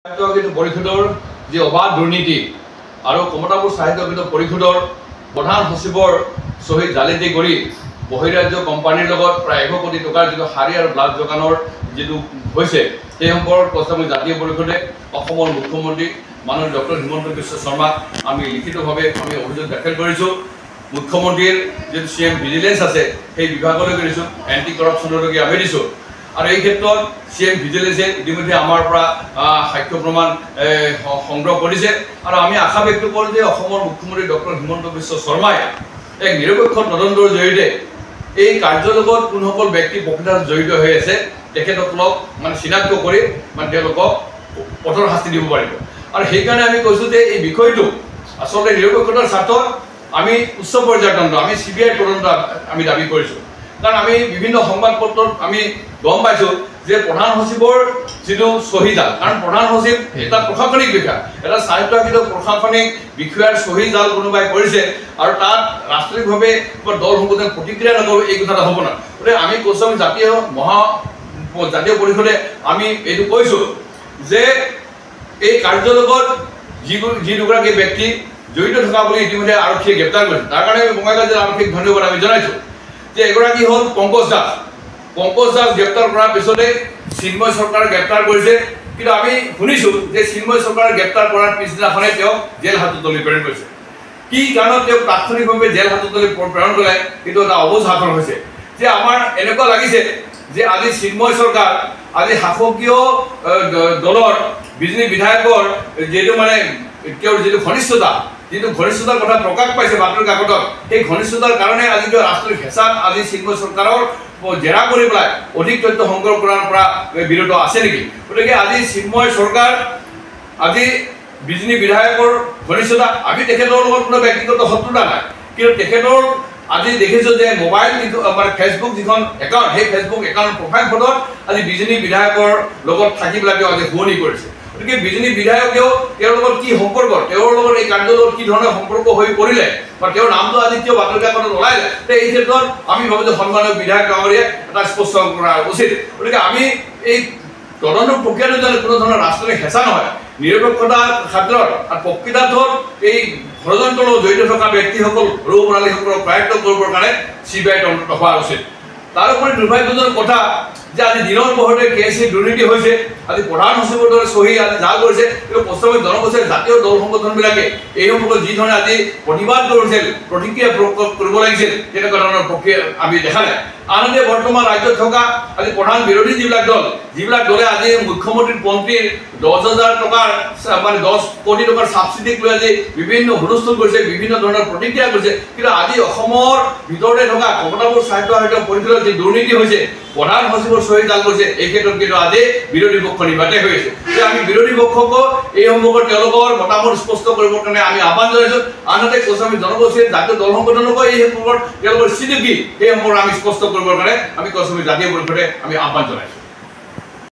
সাহিত্য পৰিষদৰ যি অবাধ দুৰ্নীতি আৰু কমতাপুৰ সাহিত্য পৰিষদৰ প্ৰধান সচিবৰ সহিত জালিয়াতি কৰি বহিৰাজ্য কোম্পানীৰ লগত প্ৰায় 100 কোটি টকাৰ যিটো হাৰি আৰু ব্লাড যোগানৰ যিটো হৈছে সেই সম্পৰ্কত প্ৰস্তাৱ জাতীয় পৰিষদে অসমৰ মুখ্যমন্ত্ৰী মাননীয় ডক্টৰ হিমন্ত বিশ্ব শৰ্মাক আমি লিখিতভাৱে আমি অভিযোগ দাখিল কৰিছোঁ। মুখ্যমন্ত্ৰীৰ যিটো CM ভিজিলেন্স আছে সেই বিভাগলৈ কৰিছোঁ, এণ্টি কৰাপশ্যনলৈকে আমি দিছোঁ। আৰু এই ক্ষেত্ৰত CM ভিজিলেন্সে ইতিমধ্যে আমাৰ পৰা সাক্ষ্য প্ৰমাণ সংগ্ৰহ কৰিছে আৰু আমি আশা ব্যক্ত কৰোঁ যে অসমৰ মুখ্যমন্ত্ৰী ডক্টৰ হিমন্ত বিশ্ব শৰ্মাই এক নিৰপেক্ষ তদন্তৰ জৰিয়তে এই কাৰ্যৰ লগত কোনসকল ব্যক্তি প্ৰকৃততে জড়িত হৈ আছে তেখেতসকলক মানে চিনাক্ত কৰি মানে তেওঁলোকক কঠোৰ শাস্তি দিব পাৰিব। আৰু সেইকাৰণে আমি কৈছোঁ যে এই বিষয়টো আচলতে নিৰপেক্ষতাৰ স্বাৰ্থত আমি উচ্চ পৰ্যায়ৰ তদন্ত আমি CBI তদন্ত আমি দাবী কৰিছোঁ। কাৰণ আমি বিভিন্ন সংবাদপত্ৰত আমি গম পাইছোঁ যে প্ৰধান সচিবৰ যিটো চহীজাল, কাৰণ প্ৰধান সচিব এটা প্ৰশাসনিক বিষয়া, এটা স্বায়ত্তশাসিত প্ৰশাসনিক বিষয়াৰ চহীজাল কোনোবাই কৰিছে আৰু তাত ৰাষ্ট্ৰীয়ভাৱে দল সংগঠনে প্ৰতিক্ৰিয়া নকৰোঁ এই কথাটো হ'ব না। গতিকে আমি কৈছোঁ আমি জাতীয় পৰিষদে আমি এইটো কৈছোঁ যে এই কাৰ্যৰ লগত যি দুগৰাকী ব্যক্তি জড়িত থকা বুলি ইতিমধ্যে আৰক্ষীয়ে গ্ৰেপ্তাৰ কৰিছে। তাৰ কাৰণে আমি বঙাইগাঁও জিলা আৰক্ষীক ধন্যবাদ আমি জনাইছোঁ। যে এগৰাকী হ'ল পংকজ দাস গ্ৰেপ্তাৰ কৰাৰ পিছতে চিন্ময় চৰকাৰ গ্ৰেপ্তাৰ কৰিছে, কিন্তু আমি শুনিছোঁ যে চিন্ময় চৰকাৰ গ্ৰেপ্তাৰ কৰাৰ পিছদিনাখনে তেওঁক জেল হাজতলৈ প্ৰেৰণ কৰিছে। কি কাৰণত তেওঁক তাৎক্ষণিকভাৱে জেল হাজতলৈ প্ৰেৰণ কৰিলে কিন্তু এটা অবুজ সাধন হৈছে যে আমাৰ এনেকুৱা লাগিছে যে আজি চিন্ময় চৰকাৰ আজি শাসকীয় দলৰ বিজেপি বিধায়কৰ যিটো মানে তেওঁৰ যিটো ঘনিষ্ঠতাৰ কথা প্ৰকাশ পাইছে বাতৰি কাকতত, সেই ঘনিষ্ঠতাৰ কাৰণে আজি ৰাষ্ট্ৰীয় হেঁচাত আজি চিন্ময় চৰকাৰৰ জেৰা কৰি পেলাই অধিক তথ্য সংগ্ৰহ কৰাৰ পৰা বিৰত আছে নেকি। গতিকে আজি চিন্ময় চৰকাৰ আজি বিজেপি বিধায়কৰ ঘনিষ্ঠতা, আমি তেখেতৰ লগত কোনো ব্যক্তিগত শত্ৰুতা নাই, কিন্তু তেখেতৰ আজি দেখিছোঁ যে মোবাইল মানে ফেচবুক যিখন একাউণ্ট সেই ফেচবুক একাউণ্ট প্ৰফাইল ফটোত আজি বিজেপি বিধায়কৰ লগত থাকি পেলাই তেওঁ আজি শুৱনি কৰিছে। গতিকে বিজেপি বিধায়কেও তেওঁৰ লগত কি সম্পৰ্ক, তেওঁৰ লগত এই কাৰ্যৰ লগত কি ধৰণৰ সম্পৰ্ক হৈ পৰিলে বা তেওঁৰ নামটো আজি কিয় বাতৰি কাকতত ওলাইলে, এই ক্ষেত্ৰত আমি ভাবোঁ যে সন্মানীয় বিধায়ক ডাঙৰীয়ে এটা স্পষ্ট কৰা উচিত। গতিকে আমি এই তদন্ত প্ৰক্ৰিয়াটো যাতে কোনো ধৰণৰ ৰাষ্ট্ৰীয় হেঁচা নহয়, নিৰপেক্ষতাৰ ক্ষেত্ৰত আৰু প্ৰকৃতাৰ্থত এই ষড়যন্ত্ৰৰ লগত জড়িত থকা ব্যক্তিসকল ৰৌ প্ৰণালীসকলক প্ৰায়ত্ব কৰিবৰ কাৰণে CBI তদন্ত হোৱা উচিত। তাৰোপৰি দুৰ্ভাগ্যজনক কথা যে আজি দিনৰ পোহৰতে KSC দুৰ্নীতি হৈছে, আজি প্ৰধান সচিবৰ দৰে চহী আজি জাল কৰিছে, কিন্তু পশ্চিমবংগ জনগোষ্ঠীৰ জাতীয় দল সংগঠনবিলাকে এই সম্পৰ্কত যি ধৰণে আজি প্ৰতিবাদ কৰিছিল, প্ৰতিক্ৰিয়া কৰিব লাগিছিল, তেনেকুৱা ধৰণৰ প্ৰক্ৰিয়া আমি দেখা নাই। আনহাতে বৰ্তমান ৰাজ্যত থকা আজি প্ৰধান বিৰোধী যিবিলাক দলে আজি মুখ্যমন্ত্ৰীৰ মন্ত্ৰীৰ 10,000 টকাৰ মানে 10 কোটি টকাৰ ছাবচিডিক লৈ আজি বিভিন্ন হুলস্থুল কৰিছে, বিভিন্ন ধৰণৰ প্ৰতিক্ৰিয়া কৰিছে, কিন্তু আজি অসমৰ ভিতৰতে থকা কমতাপুৰ সাহিত্য পৰিষদৰ যি দুৰ্নীতি হৈছে, প্ৰধান সচিবৰ চহী জাল কৰিছে, এই ক্ষেত্ৰত কিন্তু আজি বিৰোধী পক্ষ নিবাতে হৈ আছে। যে আমি বিৰোধী পক্ষকো এই সম্পৰ্কত তেওঁলোকৰ মতামত স্পষ্ট কৰিবৰ কাৰণে আমি আহ্বান জনাইছোঁ। আনহাতে কৈছোঁ আমি জনগোষ্ঠীৰ জাতীয় দল সংগঠনকো এই সম্পৰ্কত তেওঁলোকৰ স্থিতি কি সেই সম্পৰ্কে আমি স্পষ্ট কৰিবৰ কাৰণে আমি কৈছোঁ জাতীয় পৰিষদে আমি আহ্বান জনাইছোঁ।